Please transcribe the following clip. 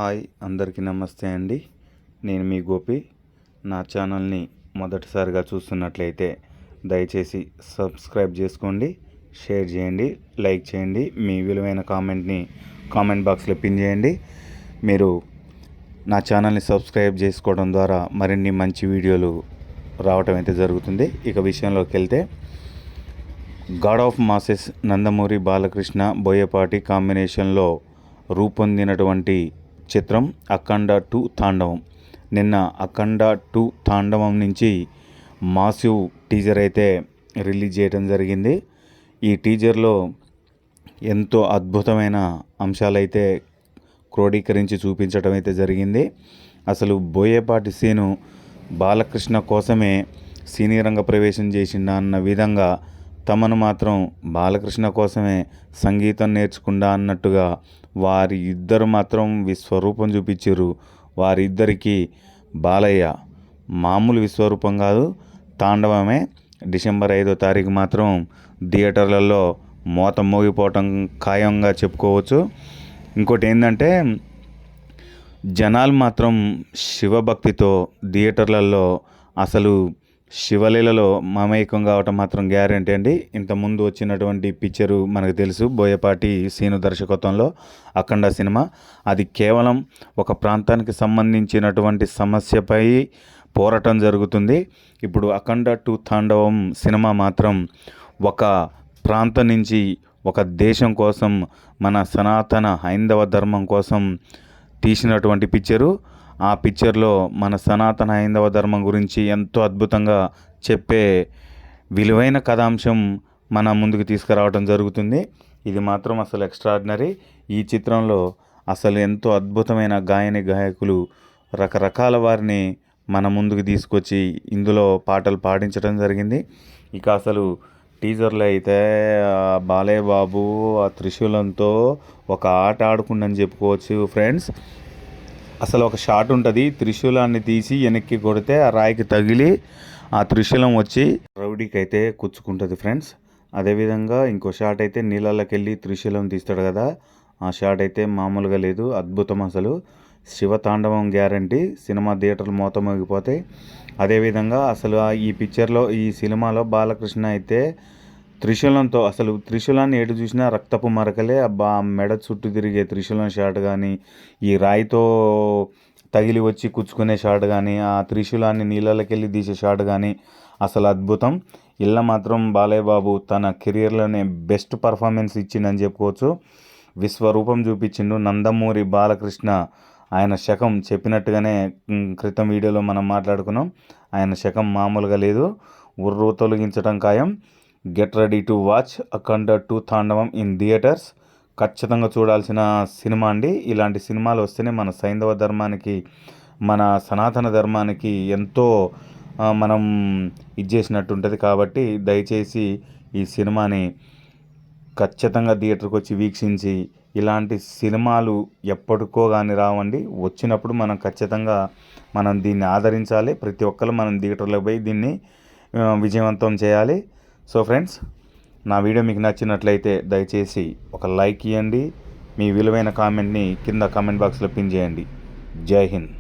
Hi అందరికీ నమస్తే అండి. నేను మీ గోపి. నా ఛానల్ని మొదటిసారిగా చూస్తున్నట్లయితే దయచేసి సబ్స్క్రైబ్ చేసుకోండి, షేర్ చేయండి, లైక్ చేయండి. మీ విలువైన కామెంట్ని కామెంట్ బాక్స్లో పిన్ చేయండి. మీరు నా ఛానల్ని సబ్స్క్రైబ్ చేసుకోవడం ద్వారా మరిన్ని మంచి వీడియోలు రావటం అయితే జరుగుతుంది. ఇక విషయంలోకి వెళ్తే, God of masses Nandamuri Balakrishna Boyapati కాంబినేషన్లో రూపొందినటువంటి చిత్రం అఖండ 2 తాండవం. నిన్న అఖండ 2 తాండవం నుంచి మాసివ్ టీజర్ అయితే రిలీజ్ చేయడం జరిగింది. ఈ టీజర్లో ఎంతో అద్భుతమైన అంశాలైతే క్రోడీకరించి చూపించడం అయితే జరిగింది. అసలు బోయపాటి సీను బాలకృష్ణ కోసమే సినీ రంగ ప్రవేశం చేసిండా అన్న విధంగా, తమను మాత్రం బాలకృష్ణ కోసమే సంగీతం నేర్చుకుందా అన్నట్టుగా వారి ఇద్దరు మాత్రం విశ్వరూపం చూపించారు. వారిద్దరికీ బాలయ్య మామూలు విశ్వరూపం కాదు, తాండవమే. డిసెంబర్ 5వ తారీఖు మాత్రం థియేటర్లలో మోత మోగిపోవటం ఖాయంగా చెప్పుకోవచ్చు. ఇంకోటి ఏంటంటే, జనాలు మాత్రం శివభక్తితో థియేటర్లలో అసలు శివలీలలో మమేకం కావటం మాత్రం గ్యారెంటీ అండి. ఇంతకుముందు వచ్చినటువంటి పిక్చరు మనకు తెలుసు, బోయపాటి సీను దర్శకత్వంలో అఖండ సినిమా. అది కేవలం ఒక ప్రాంతానికి సంబంధించినటువంటి సమస్యపై పోరాటం జరుగుతుంది. ఇప్పుడు అఖండ 2 తాండవం సినిమా మాత్రం ఒక ప్రాంతం నుంచి ఒక దేశం కోసం, మన సనాతన హైందవ ధర్మం కోసం తీసినటువంటి పిక్చరు. ఆ పిక్చర్లో మన సనాతన హైందవ ధర్మం గురించి ఎంతో అద్భుతంగా చెప్పే విలువైన కథాంశం మన ముందుకు తీసుకురావడం జరుగుతుంది. ఇది మాత్రం అసలు ఎక్స్ట్రాడినరీ. ఈ చిత్రంలో అసలు ఎంతో అద్భుతమైన గాయకులు, రకరకాల వారిని మన ముందుకు తీసుకొచ్చి ఇందులో పాటలు పాడించడం జరిగింది. ఇక అసలు టీజర్లో అయితే బాలయ్య బాబు ఆ త్రిశూలంతో ఒక ఆట ఆడుకుందని చెప్పుకోవచ్చు ఫ్రెండ్స్. అసలు ఒక షాట్ ఉంటుంది, త్రిశూలాన్ని తీసి వెనక్కి కొడితే ఆ రాయికి తగిలి ఆ త్రిశూలం వచ్చి రౌడీకి అయితే కుచ్చుకుంటుంది ఫ్రెండ్స్. అదేవిధంగా ఇంకో షాట్ అయితే నీళ్ళకి వెళ్ళి త్రిశూలం తీస్తాడు కదా, ఆ షాట్ అయితే మామూలుగా లేదు, అద్భుతం. అసలు శివతాండవం గ్యారంటీ. సినిమా థియేటర్లు మోగిపోతాయి. అదేవిధంగా అసలు ఈ పిక్చర్లో, ఈ సినిమాలో బాలకృష్ణ అయితే త్రిశూలంతో, అసలు త్రిశూలాన్ని ఎటు చూసినా రక్తపు మరకలే. మెడ చుట్టూ తిరిగే త్రిశూలం షాట్ కానీ, ఈ రాయితో తగిలి వచ్చి కుచ్చుకునే షాట్ కానీ, ఆ త్రిశూలాన్ని నీళ్ళకి వెళ్ళి తీసే షాట్ కానీ అసలు అద్భుతం. ఇలా మాత్రం బాలయ్య బాబు తన కెరియర్లోనే బెస్ట్ పర్ఫార్మెన్స్ ఇచ్చిందని చెప్పుకోవచ్చు. విశ్వరూపం చూపించిండు నందమూరి బాలకృష్ణ. ఆయన శకం చెప్పినట్టుగానే క్రితం వీడియోలో మనం మాట్లాడుకున్నాం. ఆయన శకం మామూలుగా లేదు, ఉర్రు తొలగించడం ఖాయం. గెట్ రెడీ టు వాచ్ అఖండ 2 తాండవం ఇన్ థియేటర్స్. ఖచ్చితంగా చూడాల్సిన సినిమా అండి. ఇలాంటి సినిమాలు వస్తేనే మన సైంధవ ధర్మానికి, మన సనాతన ధర్మానికి ఎంతో మనం చేసినట్టు ఉంటుంది. కాబట్టి దయచేసి ఈ సినిమాని ఖచ్చితంగా థియేటర్కి వచ్చి వీక్షించి, ఇలాంటి సినిమాలు ఎప్పటికో కానీ రావండి, వచ్చినప్పుడు మనం ఖచ్చితంగా దీన్ని ఆదరించాలి. ప్రతి ఒక్కరు మనం థియేటర్లో పోయి దీన్ని విజయవంతం చేయాలి. సో ఫ్రెండ్స్, నా వీడియో మీకు నచ్చినట్లయితే దయచేసి ఒక లైక్ ఇవ్వండి. మీ విలువైన కామెంట్ని కింద కామెంట్ బాక్స్లో పిన్ చేయండి. జై హింద్.